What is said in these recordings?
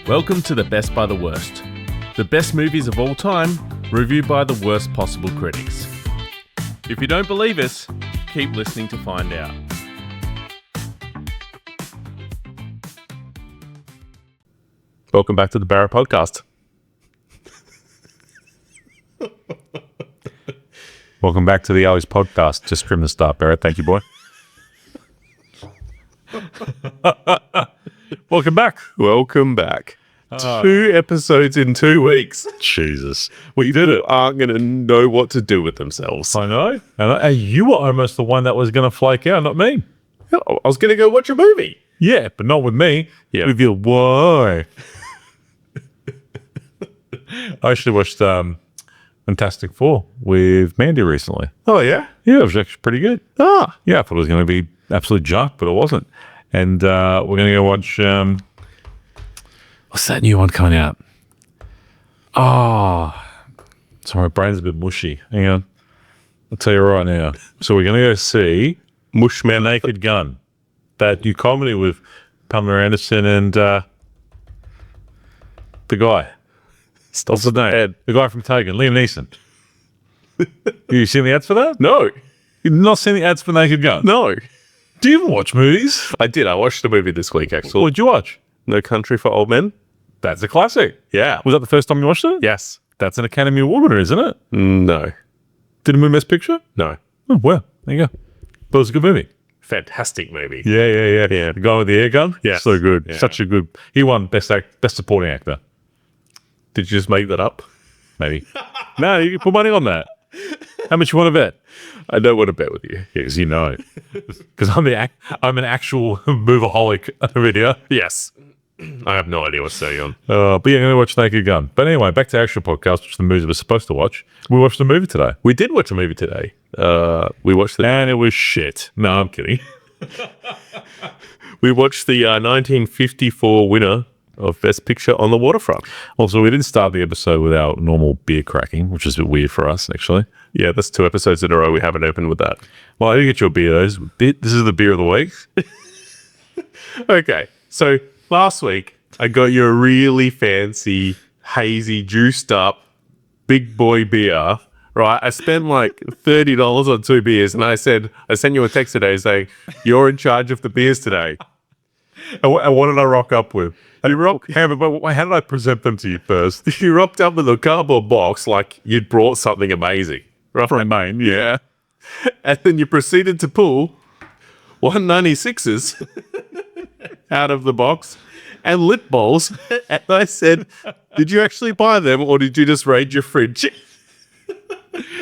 Welcome to the Best by the Worst. The best movies of all time, reviewed by the worst possible critics. If you don't believe us, keep listening to find out. Welcome back to the Barrett podcast. Welcome back to the Aleks podcast. Just trim the start, Barrett. Thank you, boy. Welcome back. Welcome back. 2 episodes in 2 weeks. Jesus. We aren't going to know what to do with themselves. I know. And you were almost the one that was going to flake out, not me. I was going to go watch a movie. Yeah, but not with me. Yeah. With your why. I actually watched Fantastic Four with Mandy recently. Oh, yeah? Yeah, it was actually pretty good. Ah. Yeah, I thought it was going to be absolute junk, but it wasn't. And we're going to go watch... what's that new one coming out? Oh, sorry, my brain's a bit mushy. Hang on. I'll tell you right now. So we're going to go see Mushman Naked Gun. That new comedy with Pamela Anderson and the guy. What's his name? The guy from Taken, Liam Neeson. You seen the ads for that? No. You've not seen the ads for Naked Gun? No. Do you even watch movies? I did. I watched a movie this week, actually. What did you watch? No Country for Old Men. That's a classic. Yeah. Was that the first time you watched it? Yes. That's an Academy Award winner, isn't it? No. Did it win Best Picture? No. Oh, well, there you go. But it was a good movie. Fantastic movie. Yeah. The guy with the air gun? Yeah. So good. Yeah. Such a good... He won Best Supporting Actor. Did you just make that up? Maybe. No, you can put money on that. How much you want to bet? I don't want to bet with you. Yeah, because you know. Because I'm an actual moveaholic over here. Yes. I have no idea what's going on. But yeah, I'm going to watch Naked Gun. But anyway, back to actual podcast, which is the movies we're supposed to watch. We watched the movie today. We did watch a movie today. We watched And it was shit. No, I'm kidding. We watched the 1954 winner of Best Picture on the Waterfront. Also, we didn't start the episode with our normal beer cracking, which is a bit weird for us, actually. Yeah, that's 2 episodes in a row we haven't opened with that. Well, I did get you a beer, though. This is the beer of the week. Okay, so last week I got you a really fancy, hazy, juiced up, big boy beer, right? I spent like $30 on 2 beers, and I sent you a text today saying, you're in charge of the beers today. And what did I rock up with? How did I present them to you first? You rocked up with a cardboard box like you'd brought something amazing. Right? From Maine, yeah. And then you proceeded to pull 196s out of the box and lit bowls. And I said, did you actually buy them or did you just raid your fridge?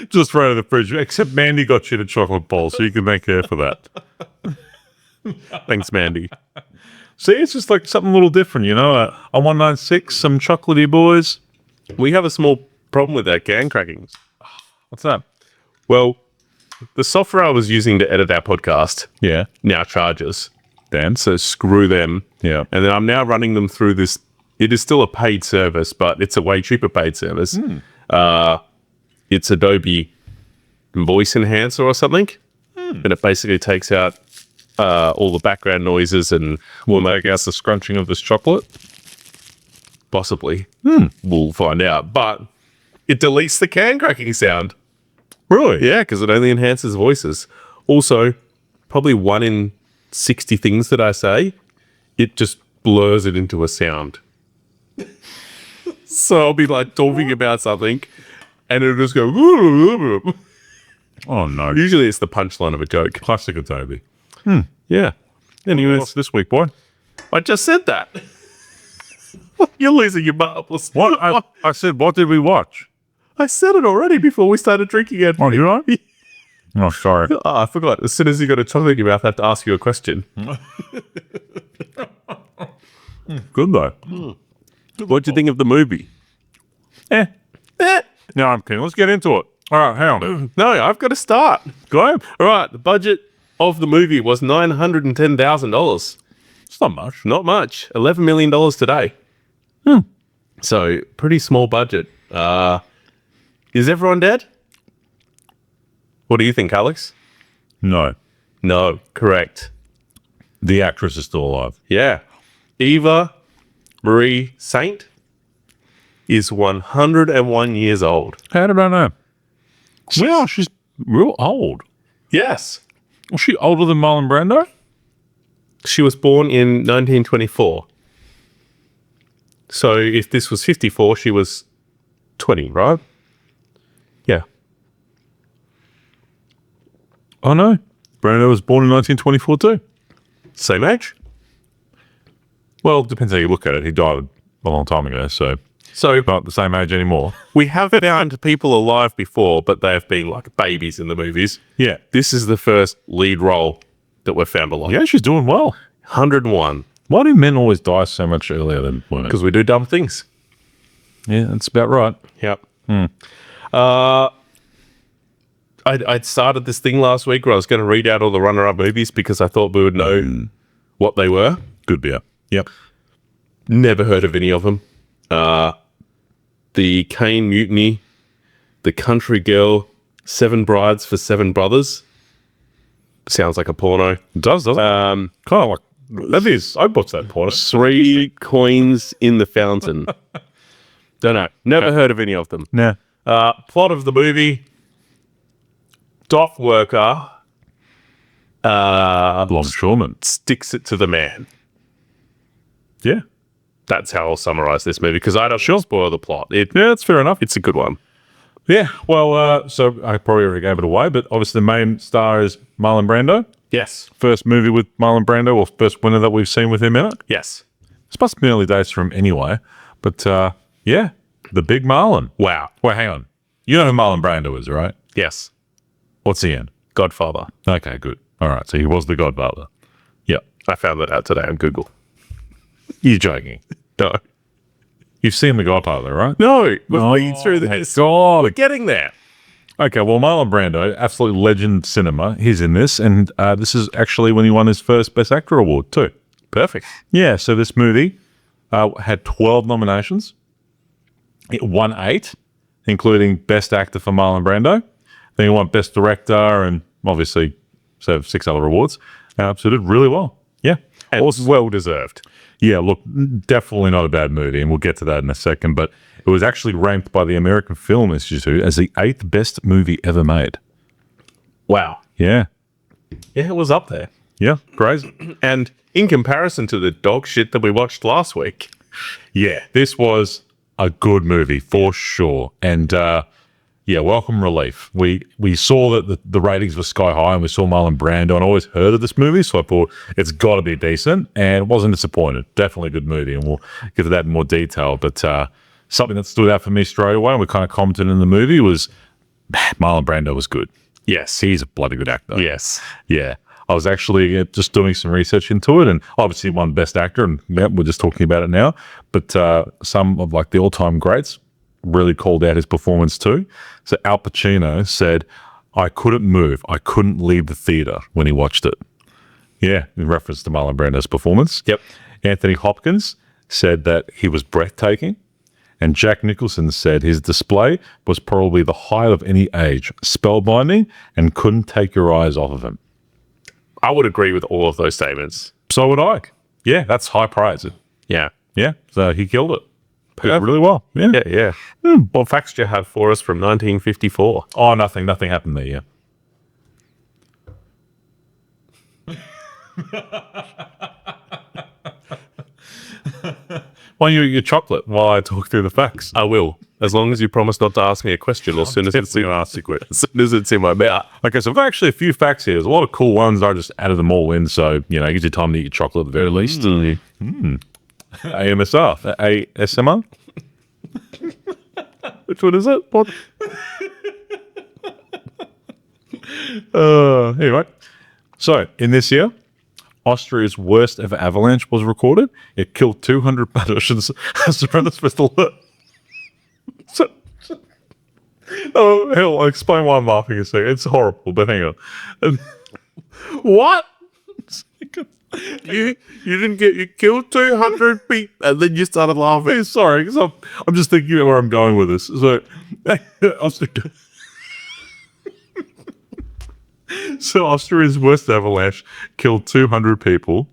Just right out of the fridge. Except Mandy got you the chocolate bowl, so you can thank her for that. Thanks, Mandy. See, it's just like something a little different, you know? A 196, some chocolatey boys. We have a small problem with that can crackings. What's that? Well, the software I was using to edit our podcast Yeah. now charges. Dan? So screw them. Yeah. And then I'm now running them through this. It is still a paid service, but it's a way cheaper paid service. It's Adobe Voice Enhancer or something. And it basically takes out all the background noises and Will make out the scrunching of this chocolate? possibly. We'll find out. But it deletes the can cracking sound. Really? Yeah, because it only enhances voices. Also, probably 1 in 60 things that I say, it just blurs it into a sound. So I'll be like talking about something and it'll just go. Oh, no. Usually it's the punchline of a joke. Classic Adobe. Yeah. Anyways, What's this week, boy? I just said that. You're losing your marbles. What? I said, what did we watch? I said it already before we started drinking it. Oh, you right? Oh, sorry. Oh, I forgot. As soon as you got a chocolate in your mouth, I have to ask you a question. Good, though. What do you think of the movie? No, I'm kidding. Let's get into it. All right, hang on. No, I've got to start. Go ahead. All right, the budget of the movie was $910,000. It's not much. Not much. $11 million today. So, pretty small budget. Is everyone dead? What do you think, Alex? No. No, correct. The actress is still alive. Yeah. Eva Marie Saint is 101 years old. How did I know? Well, she's real old. Yes. Was she older than Marlon Brando? She was born in 1924. So if this was 54, she was 20, right? Yeah. Oh, no. Brando was born in 1924 too. Same age? Well, it depends how you look at it. He died a long time ago, so So not the same age anymore. we have found people alive before, but they have been like babies in the movies. Yeah. This is the first lead role that we've found alive. Yeah, she's doing well. 101. Why do men always die so much earlier than women? Because we do dumb things. Yeah, that's about right. Yep. I'd started this thing last week where I was going to read out all the runner-up movies because I thought we would know what they were. Good beer. Yep. Never heard of any of them. The Cane Mutiny, The Country Girl, Seven Brides for Seven Brothers. Sounds like a porno. It does, doesn't it? Kind of like, that is, I watched that porno. 3 Coins in the Fountain. Don't know. Never heard of any of them. Nah. Plot of the movie: dock worker Longshoreman. sticks it to the man. Yeah. That's how I'll summarize this movie because I don't spoil the plot. Yeah, that's fair enough. It's a good one. Yeah, well, so I probably already gave it away, but obviously the main star is Marlon Brando. Yes. First movie with Marlon Brando, or first winner that we've seen with him in it. Yes. It's must be early days for him anyway. But yeah, the big Marlon. Wow. Wait, hang on. You know who Marlon Brando is, right? Yes. What's he in? Godfather. Okay, good. All right, so he was the Godfather. Yep. I found that out today on Google. You're joking. No. You've seen the Godfather, right? No. We're reading through this. God. We're getting there. Okay, well, Marlon Brando, absolute legend cinema. He's in this, and this is actually when he won his first Best Actor award too. Perfect. Yeah, so this movie had 12 nominations. It won 8, including Best Actor for Marlon Brando. Then he won Best Director and obviously 6 other awards. So it did really well. Yeah. And Also, well deserved. yeah, look, definitely not a bad movie, and we'll get to that in a second, but it was actually ranked by the American Film Institute as the 8th best movie ever made. Wow. Yeah. Yeah, it was up there. Yeah, crazy. And in comparison to the dog shit that we watched last week, Yeah, this was a good movie for sure. And yeah, welcome relief. We saw that the ratings were sky high, and we saw Marlon Brando, and I always heard of this movie, so I thought it's got to be decent, and wasn't disappointed. Definitely a good movie, and we'll get to that in more detail. But something that stood out for me straight away, and we kind of commented in the movie, was Marlon Brando was good. yes. He's a bloody good actor. Yes. Yeah. I was actually just doing some research into it, and obviously won Best Actor, and yeah, we're just talking about it now. But some of like the all-time greats really called out his performance too. So Al Pacino said, "I couldn't move. I couldn't leave the theater when he watched it." Yeah, in reference to Marlon Brando's performance. Yep. Anthony Hopkins said that he was breathtaking. And Jack Nicholson said his display was probably the height of any age, spellbinding, and couldn't take your eyes off of him. I would agree with all of those statements. So would I. Yeah, that's high praise. Yeah. Yeah, so he killed it. Did Perfect. really well. Yeah. Yeah, yeah. What facts do you have for us from 1954? Oh, nothing happened there, yeah. Why don't you eat your chocolate while I talk through the facts? I will, as long as you promise not to ask me a question as soon as it's Definitely gonna ask you quick. as soon as it's in my mouth. Okay, so I've got actually a few facts here. There's a lot of cool ones. I just added them all in, so, you know, it gives you time to eat your chocolate at the very least. AMSR. ASMR? Which one is it? What? Anyway. So, in this year, Austria's worst ever avalanche was recorded. It killed 200 pedestrians as the premise was alert. Oh, hell, I'll explain why I'm laughing a second. It's horrible, but hang on. What? You didn't get you killed 200 people and then you started laughing. Sorry, because I'm just thinking where I'm going with this. So, so Austria's worst avalanche killed 200 people,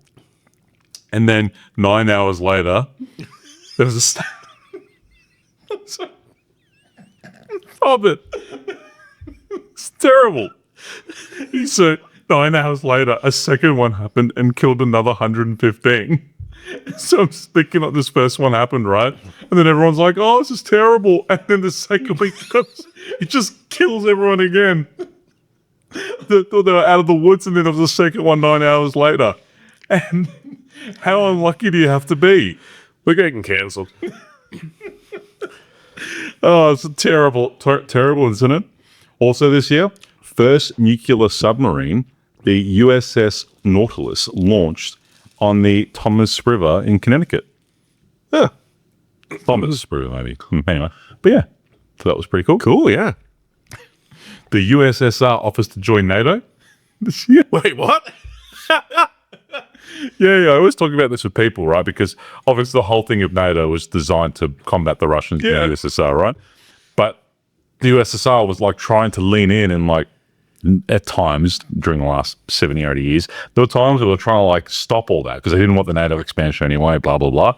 and then 9 hours later, There was a Stop it. It's terrible. So 9 hours later, a second one happened and killed another 115. So I'm just thinking like this first one happened, right? And then everyone's like, oh, this is terrible. And then the second week comes, it just kills everyone again. They thought they were out of the woods, and then there was a second one 9 hours later. And how unlucky do you have to be? We're getting cancelled. Oh, it's a terrible incident. Also this year, first nuclear submarine, the USS Nautilus, launched on the Thomas River in Connecticut. Yeah. Thomas River, maybe. Anyway, but yeah, so that was pretty cool. Cool, yeah. The USSR offers to join NATO this year. Wait, what? Yeah, I always talk about this with people, right? Because obviously the whole thing of NATO was designed to combat the Russians in the USSR, right? But the USSR was like trying to lean in and like at times during the last 70 or 80 years, there were times they were trying to like stop all that because they didn't want the NATO expansion anyway, blah, blah, blah.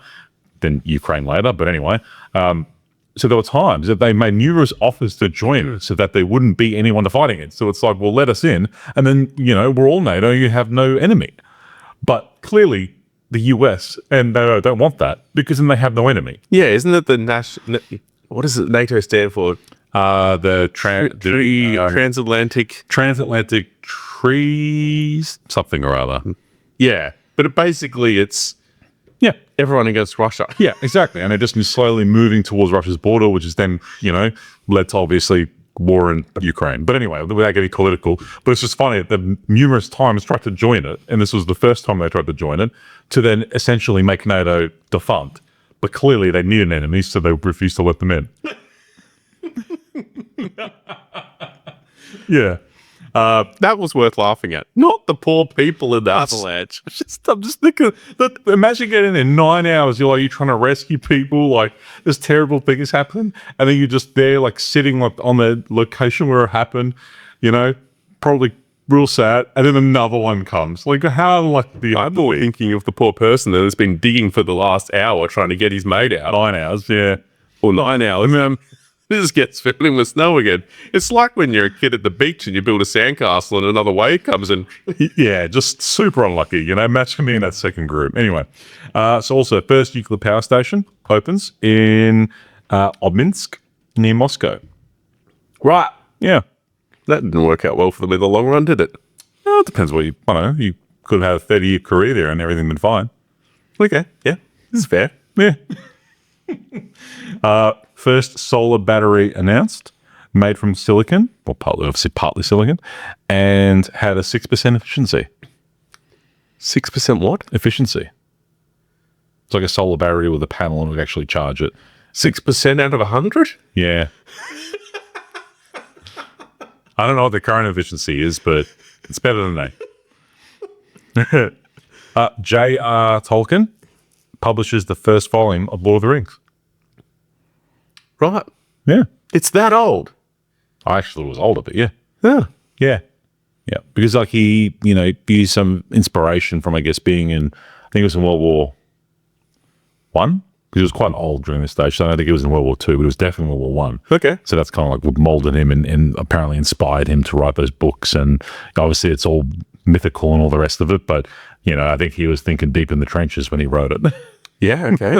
Then Ukraine later. But anyway, so there were times that they made numerous offers to join so that there wouldn't be anyone to fight against. So it's like, well, let us in. And then, we're all NATO, you have no enemy. But clearly the US and NATO don't want that because then they have no enemy. Yeah, isn't it the national... What does it NATO stand for? The Transatlantic... Transatlantic Trees something or other. Yeah, but basically it's... Yeah. Everyone against Russia. Yeah, exactly. And they're just slowly moving towards Russia's border, which is then, led to obviously war in Ukraine. But anyway, without getting political, but it's just funny that they've numerous times tried to join it, and this was the first time they tried to join it, to then essentially make NATO defunct. But clearly they need an enemy, so they refused to let them in. Yeah. That was worth laughing at. Not the poor people in the avalanche. I'm just thinking that imagine getting in 9 hours, you're trying to rescue people, like this terrible thing is happening, and then you're just there like sitting like on the location where it happened, probably real sad, and then another one comes. Like how unlucky do you have to be? Thinking of the poor person that has been digging for the last hour trying to get his mate out. 9 hours, yeah. Or 9 hours. This gets filling with snow again. It's like when you're a kid at the beach and you build a sandcastle and another wave comes in. Yeah, just super unlucky, Imagine me in that second group. Anyway, so also first nuclear power station opens in Obninsk near Moscow. Right. Yeah. That didn't work out well for them in the long run, did it? Well, it depends what you know. You could have had a 30-year career there and everything been fine. Okay. Yeah. This is fair. Yeah. First solar battery announced, made from silicon, well, partly silicon, and had a 6% efficiency. 6% what? Efficiency. It's like a solar battery with a panel and would actually charge it. 6% out of 100? Yeah. I don't know what the current efficiency is, but it's better than they. J.R. Tolkien publishes the first volume of Lord of the Rings. Right. Yeah. It's that old. I actually was older, but yeah. Yeah. Yeah. Yeah. Because like he, used some inspiration from, I guess, being in, I think it was in World War One. Because he was quite old during this stage. So I don't think it was in World War Two, but it was definitely World War One. Okay. So that's kind of like what molded him and apparently inspired him to write those books. And obviously it's all mythical and all the rest of it. But, I think he was thinking deep in the trenches when he wrote it. Yeah, okay.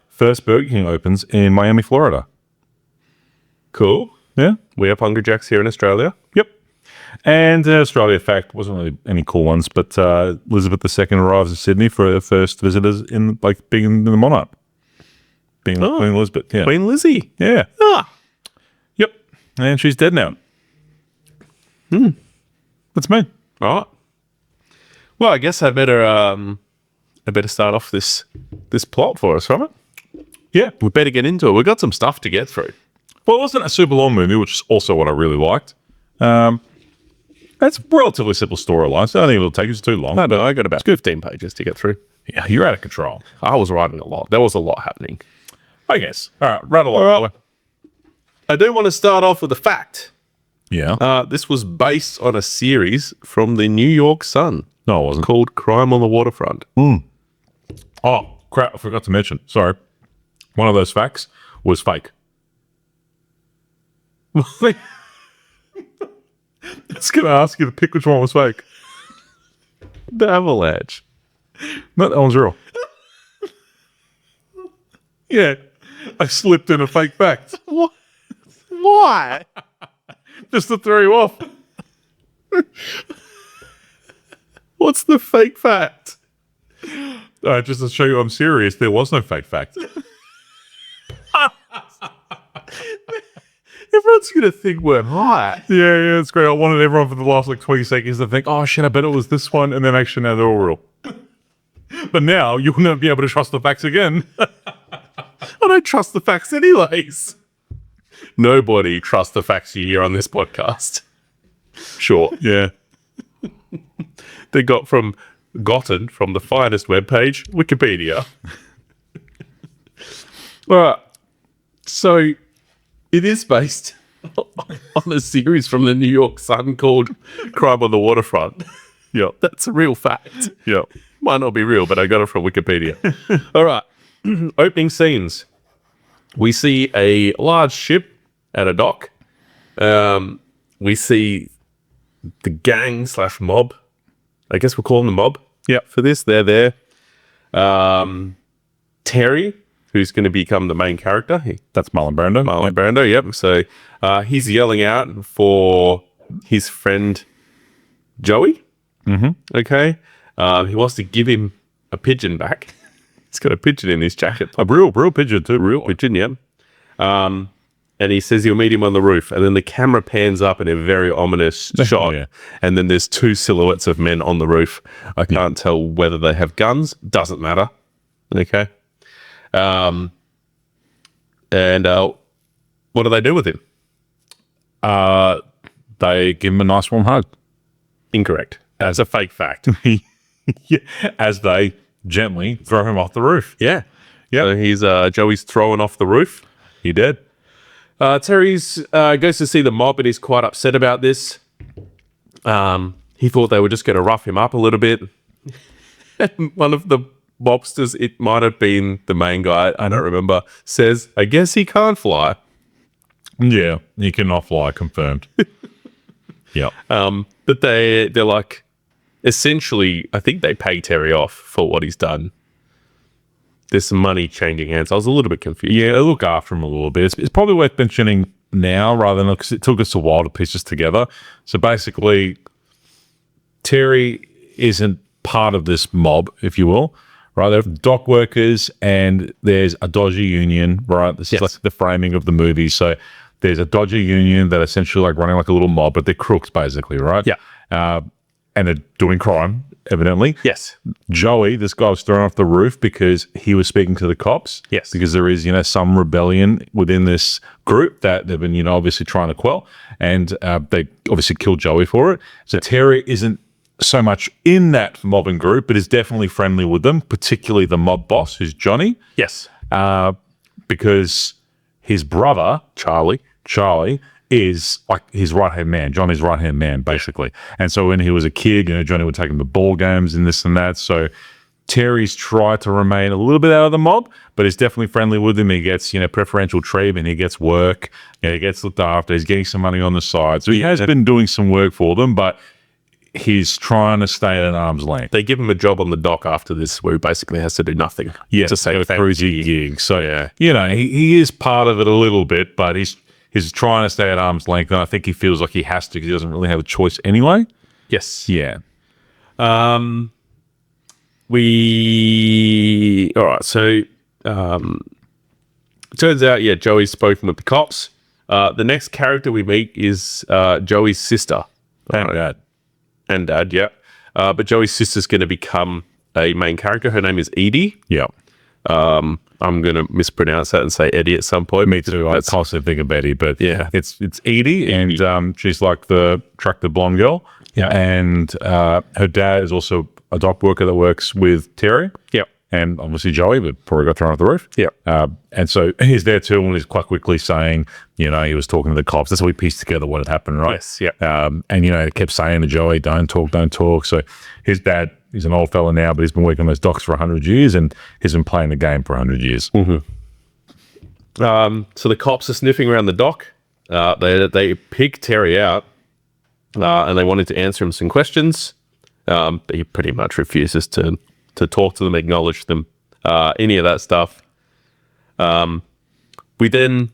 First Burger King opens in Miami, Florida. Cool. Yeah. We have Hungry Jacks here in Australia. Yep. And Australia fact, wasn't really any cool ones, but Elizabeth II arrives in Sydney for her first visitors in being in the monarch. Being Queen Elizabeth. Yeah. Queen Lizzie. Yeah. Ah. Yep. And she's dead now. That's me. All right. Well, I guess I better start off this plot for us, right? Yeah. We better get into it. We've got some stuff to get through. Well, it wasn't a super long movie, which is also what I really liked. That's a relatively simple storyline, so I don't think it'll take us too long. No, I got about 15 pages to get through. Yeah, you're out of control. I was writing a lot. There was a lot happening. I guess. All right, rattle on. I do want to start off with a fact. Yeah. This was based on a series from the New York Sun No, it wasn't. called Crime on the Waterfront. Oh, crap, I forgot to mention. Sorry. One of those facts was fake. I was going to ask you to pick which one was fake. The avalanche. No, that one's real. Yeah. I slipped in a fake fact. What? Why? Just to throw you off. What's the fake fact? Just to show you I'm serious, there was no fake fact. Everyone's going to think we're high. Yeah, it's great. I wanted everyone for the last 20 seconds to think, oh shit, I bet it was this one, and then actually now they're all real. But now you'll never be able to trust the facts again. I don't trust the facts anyways. Nobody trusts the facts you hear on this podcast. Sure. Yeah. They gotten from the finest webpage, Wikipedia. All right. So it is based on a series from the New York Sun called Crime on the Waterfront. Yeah. That's a real fact. Yeah. Might not be real, but I got it from Wikipedia. All right. Opening scenes. We see a large ship at a dock. We see the gang / mob. I guess we'll call them the mob. Yeah. For this, they're there. Terry, who's going to become the main character. That's Marlon Brando. Marlon Brando, yep. So he's yelling out for his friend Joey. Mm-hmm. Okay. He wants to give him a pigeon back. He's got a pigeon in his jacket. A real pigeon too. Real pigeon, yep. And he says he'll meet him on the roof. And then the camera pans up in a very ominous shot. Yeah. And then there's two silhouettes of men on the roof. I can't tell whether they have guns. Doesn't matter. Okay. And what do they do with him? They give him a nice warm hug. Incorrect. That's a fake fact. Yeah. As they gently throw him off the roof. Yeah. So he's Joey's thrown off the roof. He did. Terry's goes to see the mob and he's quite upset about this. He thought they were just going to rough him up a little bit. And one of the mobsters, it might have been the main guy, I don't remember, says, I guess he can't fly. Yeah, he cannot fly, confirmed. Yeah. But they're like, essentially, I think they pay Terry off for what he's done. There's some money changing hands. I was a little bit confused. Yeah, look after him a little bit. It's probably worth mentioning now rather than because it took us a while to piece this together. So basically, Terry isn't part of this mob, if you will, right? They're dock workers and there's a dodgy union, right? This is like the framing of the movie. So there's a dodgy union that essentially running like a little mob, but they're crooks basically, right? Yeah. And they're doing crime, evidently. Yes. Joey, this guy was thrown off the roof because he was speaking to the cops. Yes. Because there is, some rebellion within this group that they've been, obviously trying to quell. And they obviously killed Joey for it. So Terry isn't so much in that mobbing group, but is definitely friendly with them, particularly the mob boss, who's Johnny. Yes. Because his brother, Charlie, is like his right-hand man, Johnny's right-hand man, basically. And so when he was a kid, Johnny would take him to ball games and this and that. So Terry's tried to remain a little bit out of the mob, but is definitely friendly with him. He gets, preferential treatment. He gets work. He gets looked after. He's getting some money on the side. So he has been doing some work for them, but he's trying to stay at an arm's length. They give him a job on the dock after this where he basically has to do nothing. Yeah, to save a cruisy gig. So, he is part of it a little bit, but he's trying to stay at arm's length, and I think he feels like he has to because he doesn't really have a choice anyway. Yes. Yeah. All right, so turns out, Joey's spoken with the cops. The next character we meet is Joey's sister. And dad, yeah. But Joey's sister's going to become a main character. Her name is Edie. Yeah. I'm going to mispronounce that and say Eddie at some point. Me too. I constantly think of Eddie, but yeah, it's Edie, and she's like the attractive blonde girl. Yeah. And her dad is also a dock worker that works with Terry. Yeah. And obviously Joey, but probably got thrown off the roof. Yeah. And so he's there too, and he's quite quickly saying, he was talking to the cops. That's how we pieced together what had happened, right? Yes. Yeah. And he kept saying to Joey, don't talk. So his dad he's an old fella now, but he's been working on those docks for 100 years, and he's been playing the game for 100 years. So the cops are sniffing around the dock. They pig Terry out, and they wanted to answer him some questions. But he pretty much refuses to talk to them, acknowledge them, any of that stuff. We then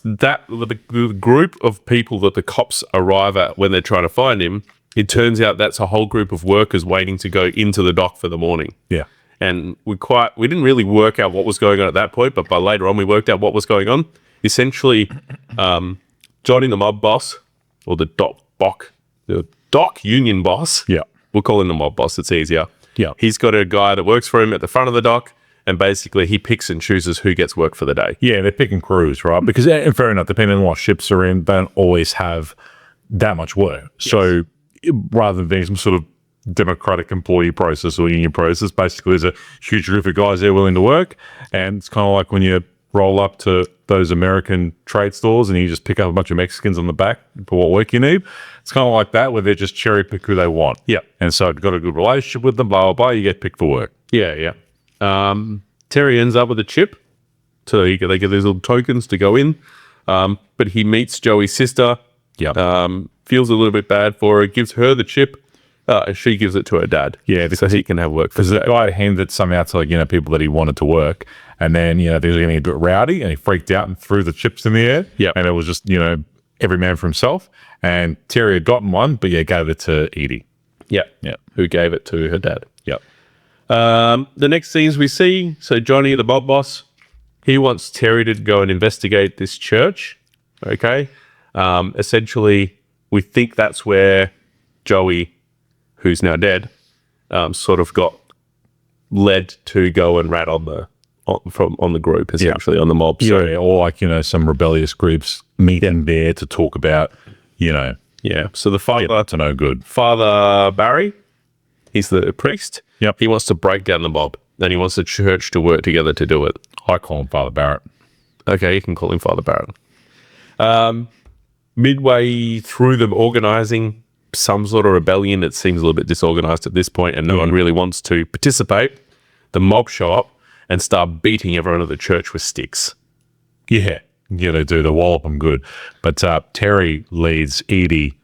the group of people that the cops arrive at when they're trying to find him. It turns out that's a whole group of workers waiting to go into the dock for the morning. Yeah. And we didn't really work out what was going on at that point, but by later on we worked out what was going on. Essentially, Johnny the mob boss, or the dock union boss. Yeah. We'll call him the mob boss, it's easier. Yeah. He's got a guy that works for him at the front of the dock, and basically he picks and chooses who gets work for the day. Yeah, they're picking crews, right? Because, and fair enough, depending on what ships are in, they don't always have that much work. Yes. So rather than being some sort of democratic employee process or union process, basically there's a huge group of guys there willing to work. And it's kind of like when you roll up to those American trade stores and you just pick up a bunch of Mexicans on the back for what work you need. It's kind of like that, where they just cherry pick who they want. Yeah. And so I've got a good relationship with them, blah, blah, blah, you get picked for work. Yeah. Terry ends up with a chip. So they get these little tokens to go in. But he meets Joey's sister. Yeah. Feels a little bit bad for her, gives her the chip. She gives it to her dad. Yeah, so he can have work for the guy handed some out to people that he wanted to work, and then they were getting a bit rowdy, and he freaked out and threw the chips in the air. Yeah, and it was just every man for himself. And Terry had gotten one, but gave it to Edie. Yeah, yeah, who gave it to her dad. Yeah. The next scenes we see, so Johnny the mob boss, he wants Terry to go and investigate this church. Okay, essentially, we think that's where Joey, who's now dead, sort of got led to go and rat on the group, essentially, on the mob. So, yeah, or some rebellious groups meeting there to talk about, Yeah. So the father, to no good. Father Barry, he's the priest. Yep. He wants to break down the mob, and he wants the church to work together to do it. I call him Father Barrett. Okay, you can call him Father Barrett. Midway through them organizing some sort of rebellion, it seems a little bit disorganized at this point, and no one really wants to participate. The mob show up and start beating everyone at the church with sticks. Yeah, they do. They wallop them good. But Terry leads Edie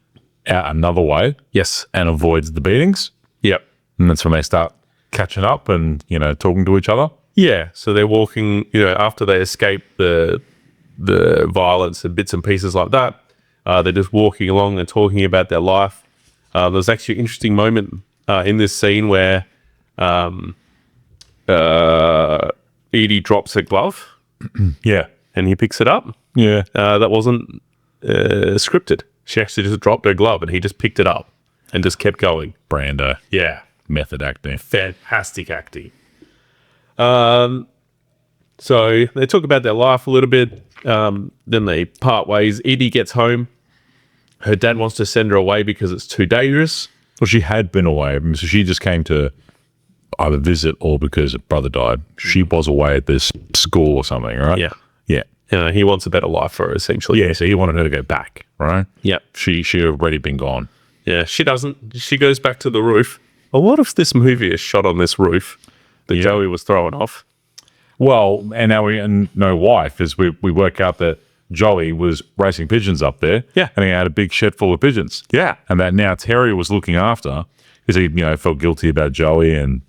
out another way. Yes. And avoids the beatings. Yep. And that's when they start catching up and, talking to each other. Yeah. So they're walking, after they escape the violence and bits and pieces like that, they're just walking along, they're talking about their life. There's actually an interesting moment in this scene where Edie drops her glove. Yeah. And he picks it up. Yeah. That wasn't scripted. She actually just dropped her glove and he just picked it up and just kept going. Brando. Yeah. Method acting. Fantastic acting. So they talk about their life a little bit. Then they part ways. Edie gets home. Her dad wants to send her away because it's too dangerous. Well, she had been away. So she just came to either visit or because her brother died. She was away at this school or something, right? Yeah. Yeah. He wants a better life for her, essentially. Yeah, so he wanted her to go back, right? Yeah. She already been gone. Yeah, she doesn't. She goes back to the roof. Well, what if this movie is shot on this roof that Joey was throwing off? Well, and now we know why, because we work out that Joey was racing pigeons up there. Yeah. And he had a big shed full of pigeons. Yeah. And that now Terry was looking after, because he, felt guilty about Joey and,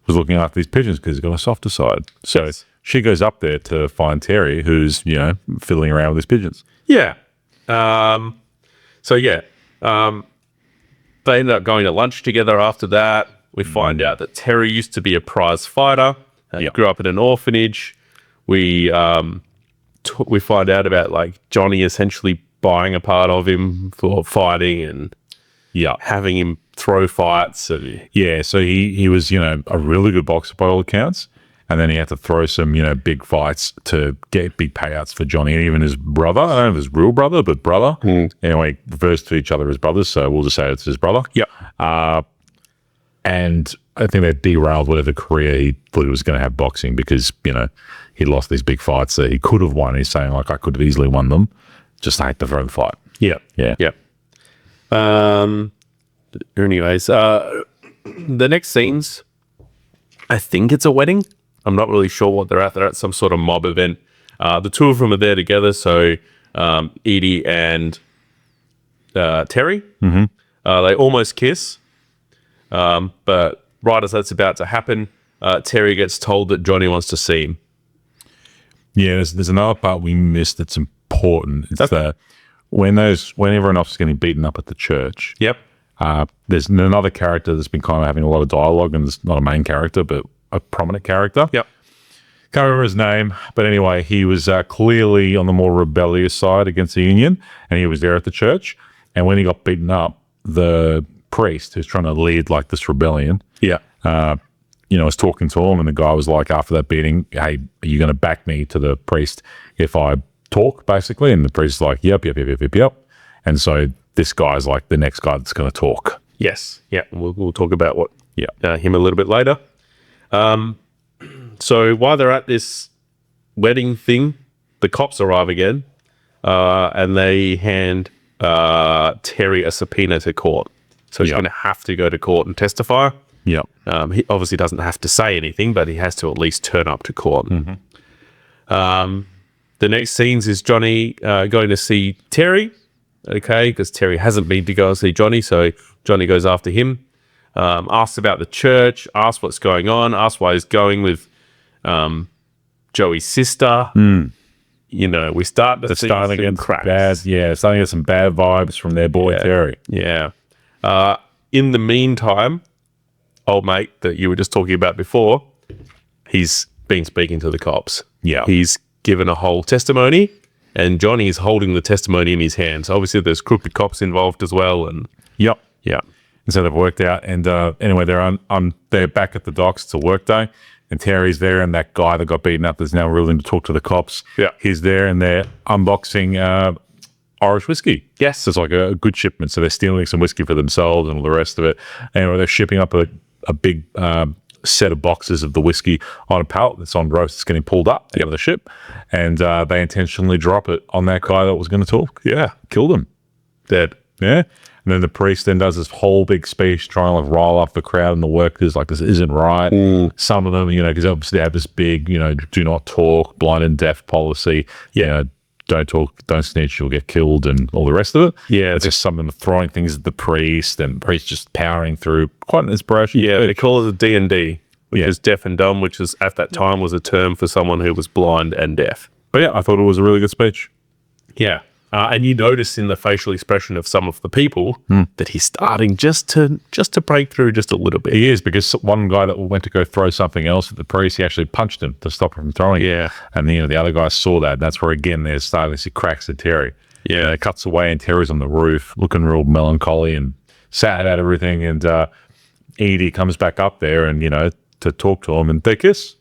was looking after these pigeons because he's got a softer side. So she goes up there to find Terry, who's, fiddling around with his pigeons. Yeah. They end up going to lunch together after that. We find out that Terry used to be a prize fighter. He grew up in an orphanage. We find out about Johnny essentially buying a part of him for fighting and having him throw fights. And so he was, a really good boxer by all accounts. And then he had to throw some, big fights to get big payouts for Johnny and even his brother. I don't know if it's real brother, but brother. Anyway, refers to each other as brothers, so we'll just say it's his brother. Yeah. And I think that derailed whatever career he thought he was going to have boxing because, he lost these big fights that he could have won. He's saying, I could have easily won them. Just I had to throw the fight. Yeah. Yeah. Anyways, The next scenes, I think it's a wedding. I'm not really sure what they're at. They're at some sort of mob event. The two of them are there together. So Edie and Terry, they almost kiss. But right as that's about to happen, Terry gets told that Johnny wants to see him. Yeah, there's another part we missed that's important. It's that when everyone else is getting beaten up at the church, Yep. there's another character that's been kind of having a lot of dialogue, and it's not a main character, but a prominent character. Yep. Can't remember his name, but anyway, he was clearly on the more rebellious side against the Union, and he was there at the church. And when he got beaten up, the priest who's trying to lead like this rebellion, Yeah. was talking to him, and the guy was like, after that beating, hey, are you going to back me to the priest if I talk, basically? And the priest's like, yep. And so this guy's like the next guy that's going to talk. Yes. Yeah. We'll talk about him a little bit later. So while they're at this wedding thing, the cops arrive again, and they hand Terry a subpoena to court. So he's going to have to go to court and testify. Yeah. He obviously doesn't have to say anything, but he has to at least turn up to court. The next scenes is Johnny going to see Terry, okay, because Terry hasn't been to go and see Johnny, so Johnny goes after him, asks about the church, asks what's going on, asks why he's going with Joey's sister. We start to see Starting to some get cracks. starting to get some bad vibes from their boy Terry. Yeah. In the meantime, old mate that you were just talking about before, he's been speaking to the cops. Yeah. He's given a whole testimony, and Johnny is holding the testimony in his hands. Obviously, there's crooked cops involved as well. And Yep. yeah. And so they've worked out. And anyway, they're back at the docks. It's a work day. And Terry's there, and that guy that got beaten up that's now willing to talk to the cops. Yeah. He's there, and they're unboxing Irish whiskey. Yes. So it's like a good shipment. So they're stealing some whiskey for themselves and all the rest of it. Anyway, they're shipping up a big set of boxes of the whiskey on a pallet that's on roast. It's getting pulled up out of the ship. And they intentionally drop it on that guy that was going to talk. Yeah. Killed him. Dead. Yeah. And then the priest then does this whole big speech trying to like rile up the crowd and the workers, like this isn't right. Some of them, because obviously they have this big, do not talk, blind and deaf policy. Yeah. Don't talk, don't snitch, you'll get killed, and all the rest of it. Yeah. It's just some of them throwing things at the priest, and the priest just powering through. Quite an inspirational. Yeah, they call it a D&D, which Yeah. is deaf and dumb, which is at that time was a term for someone who was blind and deaf. But yeah, I thought it was a really good speech. Yeah. And you notice in the facial expression of some of the people that he's starting just to break through just a little bit. He is, because one guy that went to go throw something else at the priest, he actually punched him to stop him from throwing it. Yeah. And the other guy saw that. That's where, again, they're starting to see cracks at Terry. Yeah. It cuts away, and Terry's on the roof looking real melancholy and sad about everything. And Edie comes back up there and, to talk to him, and they kiss.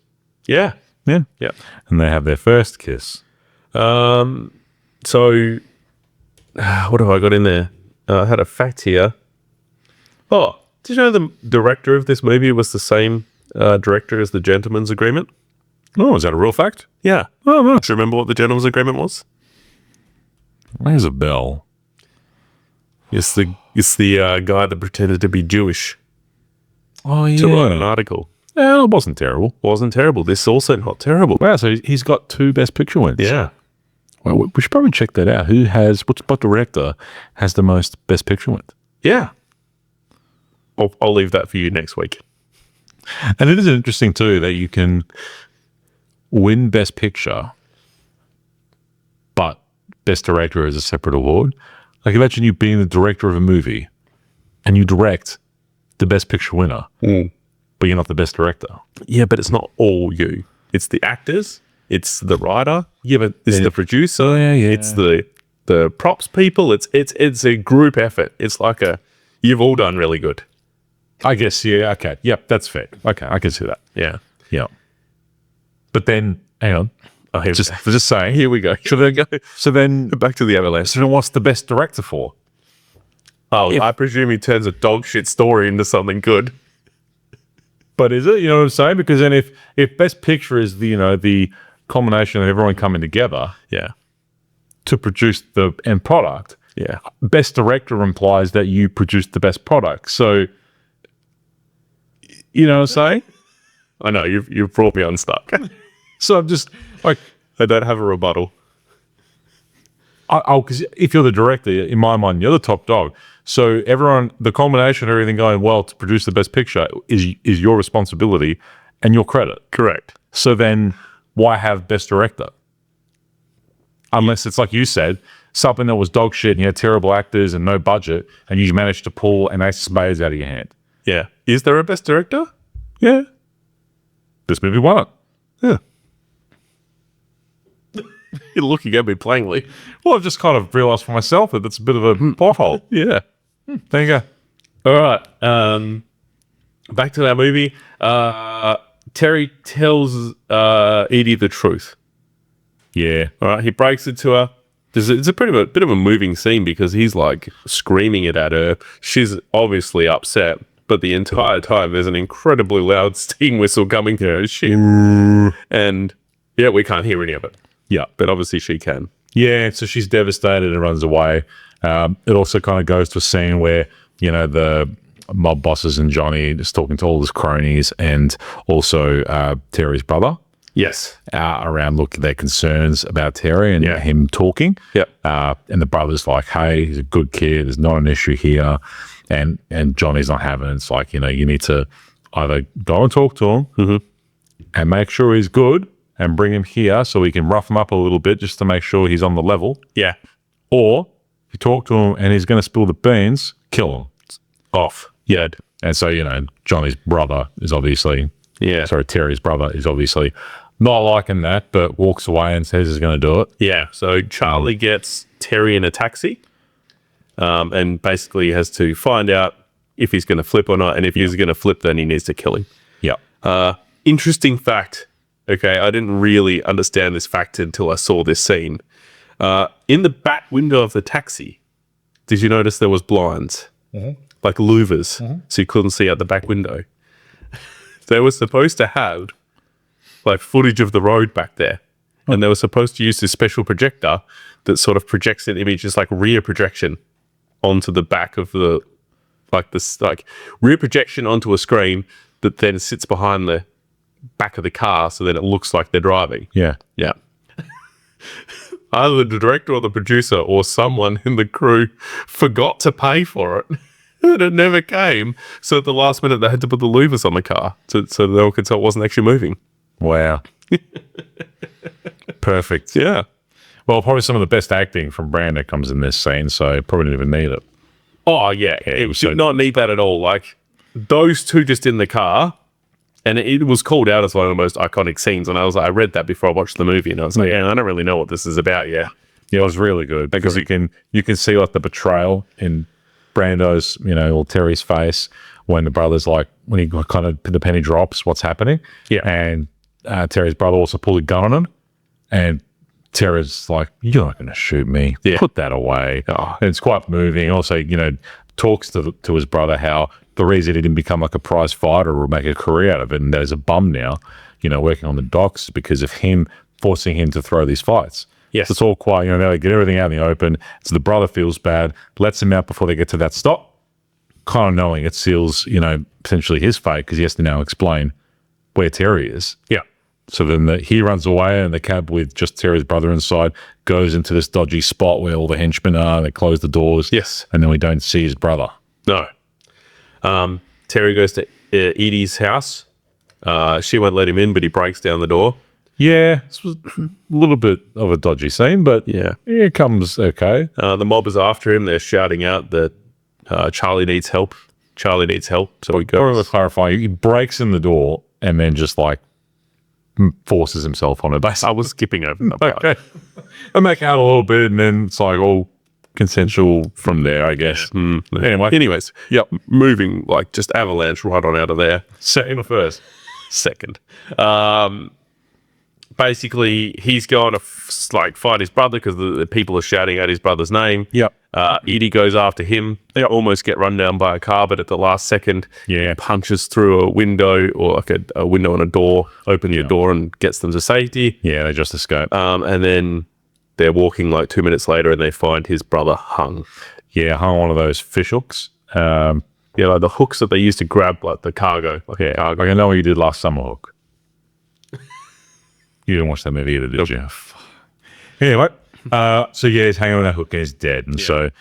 Yeah. Yeah. Yeah. And they have their first kiss. So, what have I got in there? I had a fact here. Oh, did you know the director of this movie was the same director as The Gentleman's Agreement? Oh, is that a real fact? Yeah. Oh, no. Do you remember what The Gentleman's Agreement was? Rings a bell. It's the guy that pretended to be Jewish Oh, yeah. to write an article. Yeah, it wasn't terrible. Wasn't terrible. This is also not terrible. Wow, so he's got 2 Best Picture wins. Yeah. Well, we should probably check that out. What director has the most Best Picture wins? Yeah. I'll leave that for you next week. And it is interesting, too, that you can win Best Picture, but Best Director is a separate award. Like, imagine you being the director of a movie and you direct the Best Picture winner, but you're not the Best Director. Yeah, but it's not all you. It's the actors. It's the writer. Yeah, but it's the producer. Oh, yeah. It's the props people. It's a group effort. It's like you've all done really good. I guess, yeah, okay. Yep, that's fair. Okay, I can see that. Yeah. Yeah. But then, hang on. Oh, Just saying. here we go. So then, Back to the Avalanche. so then what's the Best Director for? Oh, I presume he turns a dog shit story into something good. But is it? You know what I'm saying? Because then if Best Picture is the combination of everyone coming together Yeah. to produce the end product, Yeah. Best Director implies that you produced the best product. So You know what I'm saying? I know you've brought me unstuck. So I'm just like, I don't have a rebuttal. because if you're the director, in my mind, you're the top dog. So everyone, the culmination of everything going well to produce the best picture is your responsibility and your credit. Correct. So then why have best director? Unless it's like you said, something that was dog shit and you had terrible actors and no budget and you managed to pull an ace of spades out of your hand. Yeah. Is there a best director? Yeah. This movie won it. Yeah. You're looking at me plainly. Well, I've just kind of realised for myself that it's a bit of a pothole. Yeah. There you go. All right. Back to that movie. Terry tells Edie the truth. Yeah. All right. He breaks it to her. It's a bit of a moving scene because he's like screaming it at her. She's obviously upset, but the entire time there's an incredibly loud steam whistle coming through her shit. And yeah, we can't hear any of it. Yeah. But obviously she can. Yeah, so she's devastated and runs away. It also kind of goes to a scene where, you know, the mob bosses and Johnny is talking to all his cronies and also Terry's brother Yes. around their concerns about Terry and him talking. Yep. And the brother's like, hey, he's a good kid. There's not an issue here. And Johnny's not having it. It's like, you know, you need to either go and talk to him and make sure he's good and bring him here so we can rough him up a little bit just to make sure he's on the level. Yeah. Or if you talk to him and he's going to spill the beans, kill him. Off. Yeah. And so, you know, Johnny's brother is obviously, Terry's brother is obviously not liking that, but walks away and says he's going to do it. Yeah. So Charlie gets Terry in a taxi and basically has to find out if he's going to flip or not. And if he's going to flip, then he needs to kill him. Yeah. Interesting fact. Okay, I didn't really understand this fact until I saw this scene. In the back window of the taxi, did you notice there was blinds? Like louvers, so you couldn't see out the back window. They were supposed to have like footage of the road back there. And they were supposed to use this special projector that sort of projects an image, just like rear projection onto the back of the, like rear projection onto a screen that then sits behind the back of the car so then it looks like they're driving. Yeah. Yeah. Either the director or the producer or someone in the crew forgot to pay for it. And it never came. So at the last minute, they had to put the louvers on the car so they all could tell it wasn't actually moving. Wow. Perfect. Yeah. Well, probably some of the best acting from Brando comes in this scene, so probably didn't even need it. Oh, yeah. It did not need that at all. Like, those two just in the car, and it was called out as one of the most iconic scenes. And I was like, I read that before I watched the movie, and I was like, yeah, I don't really know what this is about. Yeah. Yeah, it was really good because you can see like the betrayal in Brando's, you know, or Terry's face when the brother's like, when he kind of, the penny drops, what's happening. Yeah. And Terry's brother also pulled a gun on him. And Terry's like, you're not going to shoot me. Yeah. Put that away. Oh. And it's quite moving. Also, you know, talks to his brother how the reason he didn't become like a prize fighter or make a career out of it and that he's a bum now, you know, working on the docks because of him forcing him to throw these fights. Yes. So it's all quiet, you know, they get everything out in the open. So the brother feels bad, lets him out before they get to that stop, kind of knowing it seals, you know, potentially his fate because he has to now explain where Terry is. Yeah. So then he runs away and the cab with just Terry's brother inside goes into this dodgy spot where all the henchmen are. They close the doors. Yes. And then we don't see his brother. No. Terry goes to Edie's house. She won't let him in, but he breaks down the door. Yeah, this was a little bit of a dodgy scene, but Yeah. it comes okay. The mob is after him. They're shouting out that Charlie needs help. Charlie needs help. So he I remember goes. clarifying, he breaks in the door and then just like forces himself on it. I was skipping over that part. Okay. I make out a little bit and then it's like all consensual from there, I guess. Anyways, yep. Moving like just avalanche right on out of there. Second or first? Second. Basically, he's going to fight his brother because the people are shouting out his brother's name. Yep. Edie goes after him. They almost get run down by a car, but at the last second, punches through a window or like a window and a door, opens your door and gets them to safety. Yeah, they just escape. And then they're walking like 2 minutes later and they find his brother hung. Yeah, hung on one of those fish hooks. Yeah, like the hooks that they used to grab like the cargo. Like Yeah, cargo. like I know what you did last summer, Hook. You didn't watch that movie either, did you? Anyway, so yeah, he's hanging on that hook and he's dead. And so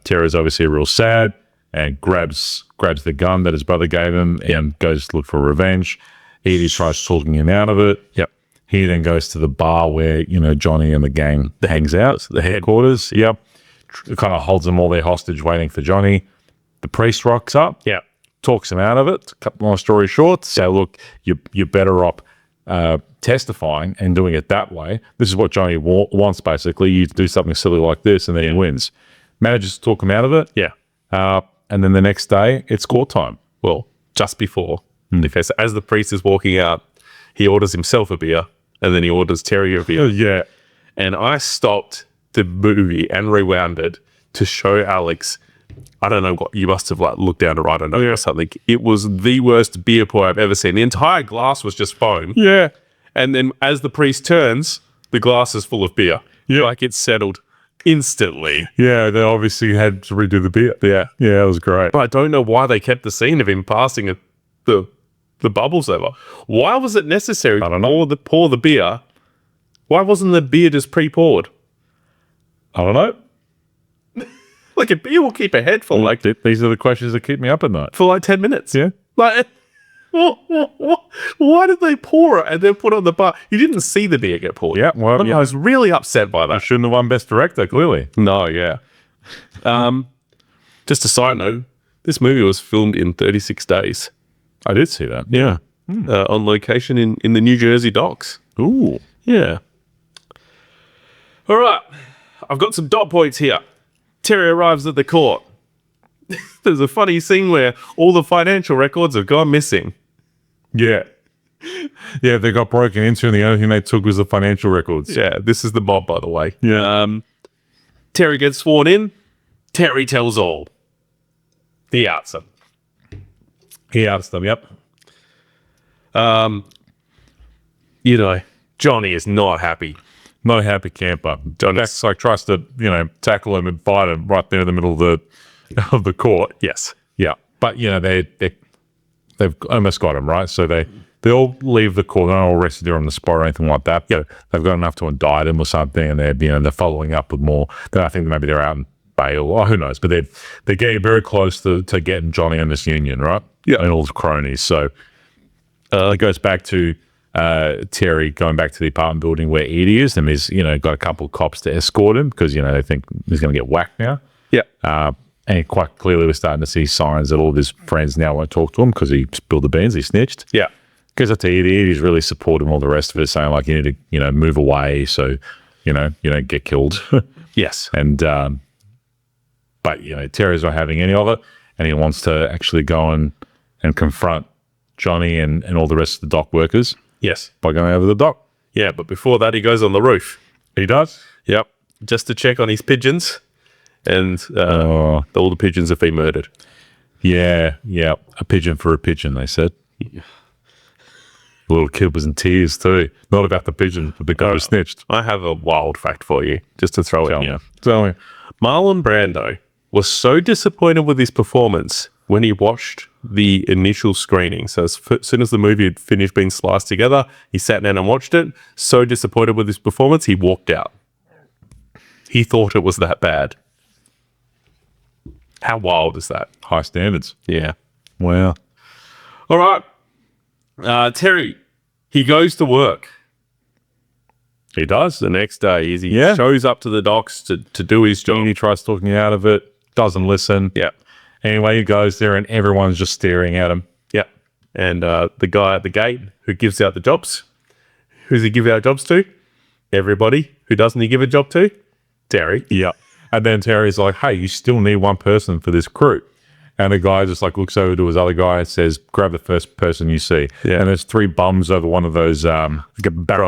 Terry's obviously real sad and grabs the gun that his brother gave him and goes to look for revenge. Edie tries talking him out of it. Yep. He then goes to the bar where, Johnny and the gang hangs out, the headquarters. Yep. Kind of holds them all there hostage waiting for Johnny. The priest rocks up. Yeah. Talks him out of it. To cut long story short, say, look, you're better off testifying and doing it that way. This is what Johnny wants, basically. You do something silly like this, and then he wins. Manages to talk him out of it. Yeah. And then the next day, it's court time. Well, just before, as the priest is walking out, he orders himself a beer, and then he orders Terry a beer. Yeah. And I stopped the movie and rewound it to show Alex. I don't know what you must have like looked down to write a note or something. It was the worst beer pour I've ever seen. The entire glass was just foam. Yeah. And then as the priest turns, the glass is full of beer. Yeah. Like it settled instantly. Yeah, they obviously had to redo the beer. Yeah. Yeah, it was great. But I don't know why they kept the scene of him passing the bubbles over. Why was it necessary I don't know. to pour the beer? Why wasn't the beer just pre-poured? I don't know. Like a beer will keep a head for like These are the questions that keep me up at night. 10 minutes. Yeah. Like, why did they pour it and then put it on the bar? You didn't see the beer get poured. Yeah, well, I was really upset by that. Shouldn't have won Best Director, clearly. No, yeah. Just a side note, this movie was filmed in 36 days. I did see that. Yeah. On location in the New Jersey docks. Ooh. Yeah. All right. I've got some dot points here. Terry arrives at the court. There's a funny scene where all the financial records have gone missing. Yeah. Yeah, they got broken into and the only thing they took was the financial records. Yeah, this is the mob, by the way. Yeah. Terry gets sworn in. Terry tells all. He outs them. He outs them, yep. Johnny is not happy. Not a happy camper. Jack's like tries to, tackle him and fight him right there in the middle of the court. Yes. Yeah. But they've almost got him, right? So they all leave the court. They're not all arrested there on the spot or anything like that. Yeah. They've got enough to indict him or something, and they're following up with more. Then I think maybe they're out in bail, or who knows? But they're getting very close to getting Johnny in this union, right? Yeah. And all his cronies. So it goes back to Terry going back to the apartment building where Edie is, and he's got a couple of cops to escort him because they think he's going to get whacked now. Yeah. And quite clearly we're starting to see signs that all of his friends now won't talk to him because he spilled the beans, he snitched. Yeah. Goes up to Edie. Edie's really supportive and all the rest of it, saying like you need to move away so you don't get killed. Yes. And but Terry's not having any of it, and he wants to actually go and confront Johnny and all the rest of the dock workers. Yes. By going over the dock. Yeah, but before that, he goes on the roof. He does? Yep. Just to check on his pigeons. And all the pigeons have been murdered. Yeah. A pigeon for a pigeon, they said. Yeah. The little kid was in tears too. Not about the pigeon, but the guy was snitched. I have a wild fact for you, just to throw it in. Tell me. Marlon Brando was so disappointed with his performance when he watched the initial screening. So as soon as the movie had finished being sliced together, he sat down and watched it. So disappointed with his performance, he walked out. He thought it was that bad. How wild is that? High standards. Yeah. Wow. All right. Terry, he goes to work. He does. The next day, he Yeah. shows up to the docks to do his job. He tries talking out of it, doesn't listen. Yeah. Anyway, he goes there and everyone's just staring at him. Yeah. And the guy at the gate who gives out the jobs, who's he give out jobs to? Everybody. Who doesn't he give a job to? Terry. Yeah. And then Terry's like, hey, you still need one person for this crew. And the guy just like looks over to his other guy and says, grab the first person you see. Yeah. And there's 3 bums over one of those drum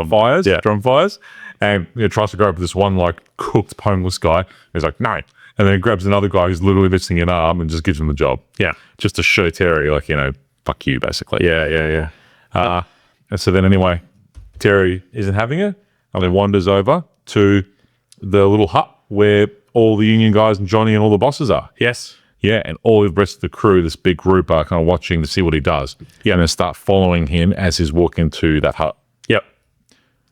fires. Yeah. Drum fires. And he tries to grab this one like cooked homeless guy. He's like, no. And then he grabs another guy who's literally missing an arm and just gives him the job. Yeah. Just to show Terry, like, fuck you, basically. Yeah. And so then anyway, Terry isn't having it and then wanders over to the little hut where all the union guys and Johnny and all the bosses are. Yes. Yeah, and all the rest of the crew, this big group, are kind of watching to see what he does. Yeah, and then start following him as he's walking to that hut. Yep.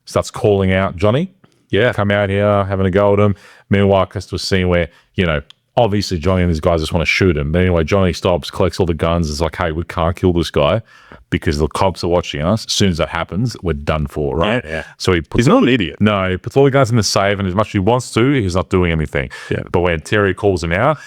Starts calling out Johnny. Yeah. Come out here, having a go at him. Meanwhile, it cuts to a scene where, obviously Johnny and these guys just want to shoot him. But anyway, Johnny stops, collects all the guns. It's like, hey, we can't kill this guy because the cops are watching us. As soon as that happens, we're done for, right? Yeah. So he's not an idiot. No, he puts all the guns in the safe, and as much as he wants to, he's not doing anything. Yeah. But when Terry calls him out,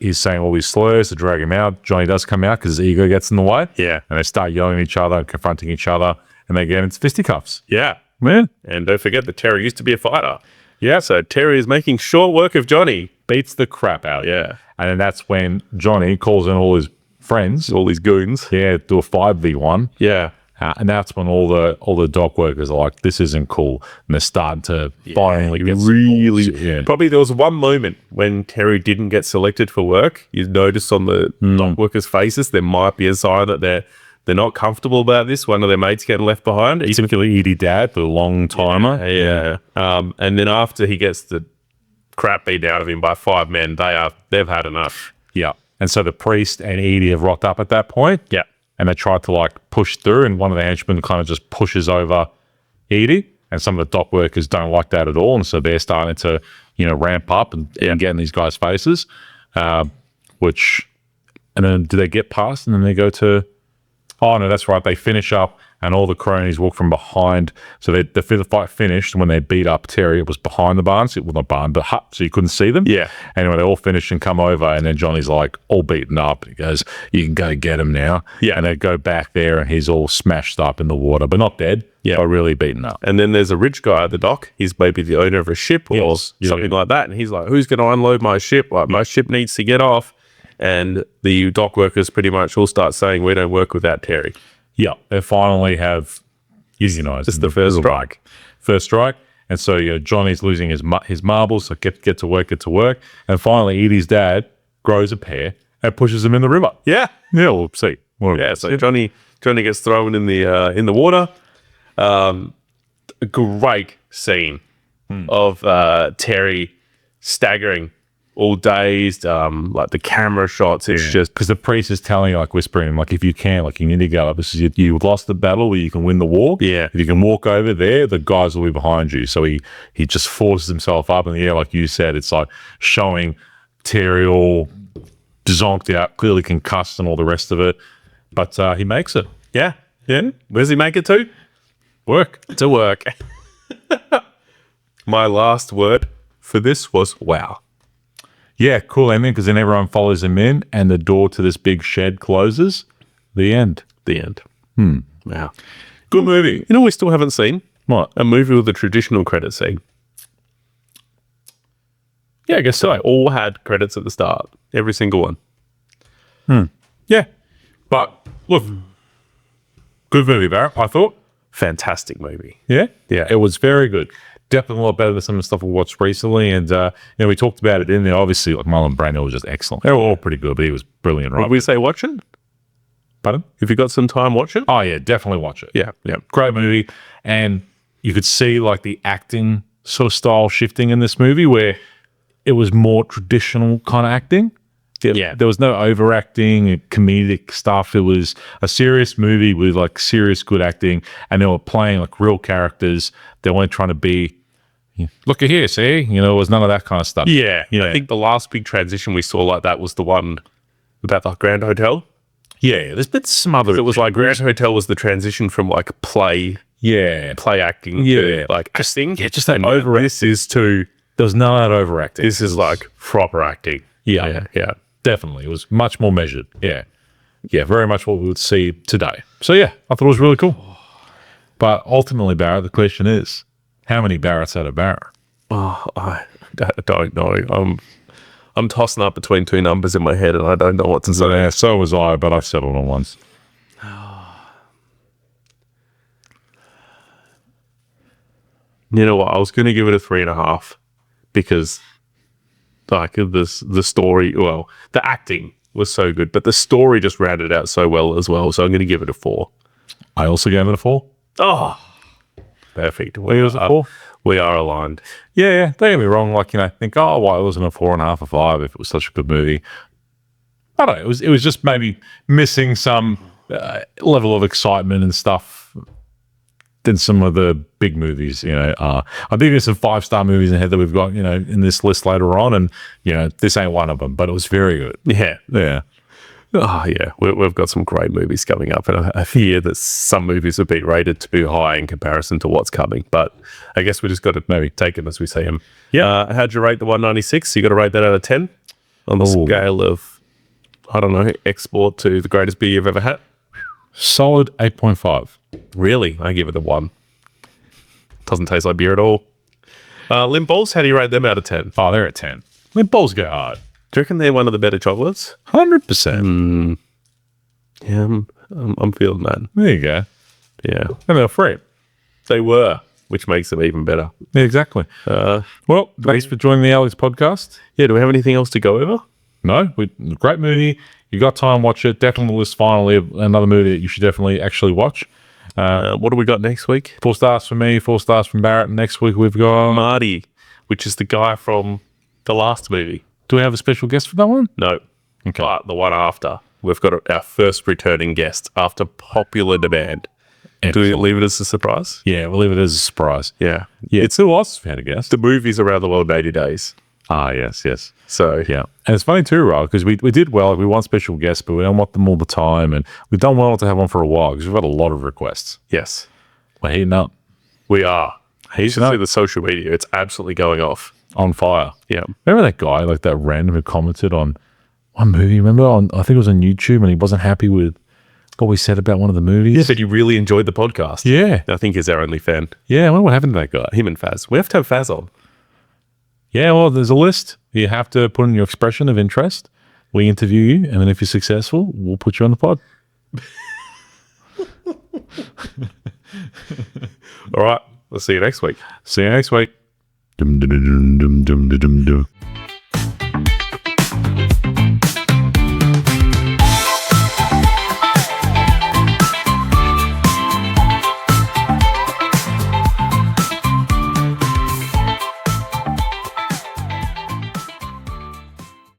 he's saying all these slurs to drag him out. Johnny does come out because his ego gets in the way. Yeah. And they start yelling at each other, confronting each other, and they get into fisticuffs. Yeah. Yeah. And don't forget that Terry used to be a fighter. Yeah. So Terry is making short work of Johnny. Beats the crap out. Yeah. And then that's when Johnny calls in all his friends. All these goons. Yeah, do a 5v1. Yeah. And that's when all the dock workers are like, this isn't cool. And they're starting to finally get really. Yeah. Probably there was one moment when Terry didn't get selected for work. You notice on the dock workers' faces, there might be a sign that they're not comfortable about this. One of their mates getting left behind. Particularly Edie Dad, the long timer. Yeah. And then after he gets the crap beat out of him by 5 men, they've had enough. Yeah. And so the priest and Edie have rocked up at that point. Yeah. And they tried to push through, and one of the henchmen kind of just pushes over Edie. And some of the dock workers don't like that at all. And so they're starting to, ramp up and get in these guys' faces. And then do they get past and then they go to, oh no, that's right. They finish up and all the cronies walk from behind. So the fight finished, and when they beat up Terry, it was behind the barn. Well, not barn, but hut, so you couldn't see them. Yeah. Anyway, they all finish and come over, and then Johnny's like all beaten up. He goes, you can go get him now. Yeah. And they go back there, and he's all smashed up in the water, but not dead. Yeah. But really beaten up. And then there's a rich guy at the dock. He's maybe the owner of a ship or something like that. And he's like, who's going to unload my ship? Like, my ship needs to get off. And the dock workers pretty much all start saying, we don't work without Terry. Yeah. They finally have unionized. It's the first strike. First strike. And so, Johnny's losing his marbles, so get to work. And finally, Edie's dad grows a pair and pushes them in the river. Yeah. Yeah, we'll see. So Johnny gets thrown in the water. A great scene of Terry staggering, all dazed, like the camera shots. It's just because the priest is telling, whispering, if you can, you need to go up. This is you lost the battle, where you can win the war. Yeah. If you can walk over there, the guys will be behind you. So he just forces himself up in the air, like you said. It's like showing Terry all zonked out, clearly concussed, and all the rest of it. But he makes it. Yeah. Where's he make it to? Work. To work. My last word for this was wow. Yeah, cool ending, because then everyone follows him in, and the door to this big shed closes. The end. Wow. Good movie. We still haven't seen What? a movie with a traditional credit scene. Yeah, I guess so. All had credits at the start. Every single one. Yeah. But, look, good movie, Barrett, I thought. Fantastic movie. Yeah? Yeah. It was very good. Definitely a lot better than some of the stuff we watched recently. And, we talked about it in there. Obviously, Marlon Brando was just excellent. They were all pretty good, but he was brilliant, right? Would we say watch it? Pardon? If you got some time, watch it. Oh, yeah, definitely watch it. Yeah. Great movie. And you could see, the acting sort of style shifting in this movie, where it was more traditional kind of acting. Yeah. There was no overacting and comedic stuff. It was a serious movie with serious good acting, and they were playing real characters. They weren't trying to be, look at here, see? It was none of that kind of stuff. Yeah. I think the last big transition we saw like that was the one about the Grand Hotel. Yeah, there's been some other. It was Grand Hotel was the transition from play acting to acting. Yeah, just that overacting. This is to, there was none of that overacting. this is proper acting. Yeah. Yeah. Definitely. It was much more measured. Yeah. Yeah, very much what we would see today. So, yeah, I thought it was really cool. But ultimately, Barrett, the question is, how many Barretts out of Barrett? Oh, I don't know. I'm tossing up between two numbers in my head, and I don't know what to say. Yeah, so was I, but I settled on once. You know what? I was going to give it a 3.5 because the story, the acting was so good, but the story just rounded out so well as well. So I'm going to give it a 4. I also gave it a 4. Oh, perfect. It was a 4. We are aligned. Yeah. Don't get me wrong. I think, why it wasn't a 4.5 or 5 if it was such a good movie. I don't know. It was just maybe missing some level of excitement and stuff than some of the big movies. I think there's some 5-star movies ahead that we've got, in this list later on, and this ain't one of them. But it was very good. Yeah. Oh, yeah. We've got some great movies coming up, and I fear that some movies have been rated too high in comparison to what's coming. But I guess we just got to maybe take them as we see them. Yeah. How'd you rate the 196? You got to rate that out of 10 on the scale of, I don't know, export to the greatest beer you've ever had? Solid 8.5. Really? I give it a 1. Doesn't taste like beer at all. Limp Balls, how do you rate them out of 10? Oh, they're at 10. Limp Balls go hard. Do you reckon they're one of the better chocolates? 100%. Yeah, I'm feeling that. There you go. Yeah, And they're free. they were, which makes them even better. Yeah, exactly. Well, thanks for joining the Aleks podcast. Yeah, do we have anything else to go over? No, great movie. You got time, watch it. Definitely on the list finally of another movie that you should definitely actually watch. What do we got next week? 4 stars from me, 4 stars from Barrett. Next week we've got... Marty, which is the guy from the last movie. Do we have a special guest for that one? No. Okay. But the one after. We've got our first returning guest after popular demand. Do we leave it as a surprise? Yeah, we'll leave it as a surprise. Yeah. It's who else we had a guest. The movie's Around the World in 80 Days. Ah, yes. So, Yeah. And it's funny too, right? Because we did well. We want special guests, but we don't want them all the time. And we've done well to have one for a while because we've had a lot of requests. yes, We're heating up. we are. He's know- see the social media. It's absolutely going off. On fire. Yeah. Remember that guy, like that random who commented on one movie? Remember? I think it was on YouTube, and he wasn't happy with what we said about one of the movies. Yeah, but you really enjoyed the podcast. Yeah. I think he's our only fan. Yeah. I wonder what happened to that guy. Him and Faz. We have to have Faz on. Yeah, well, there's a list. You have to put in your expression of interest. We interview you, and then if you're successful, we'll put you on the pod. All right. We'll see you next week. See you next week. Dum, dum, dum, dum, dum, dum, dum.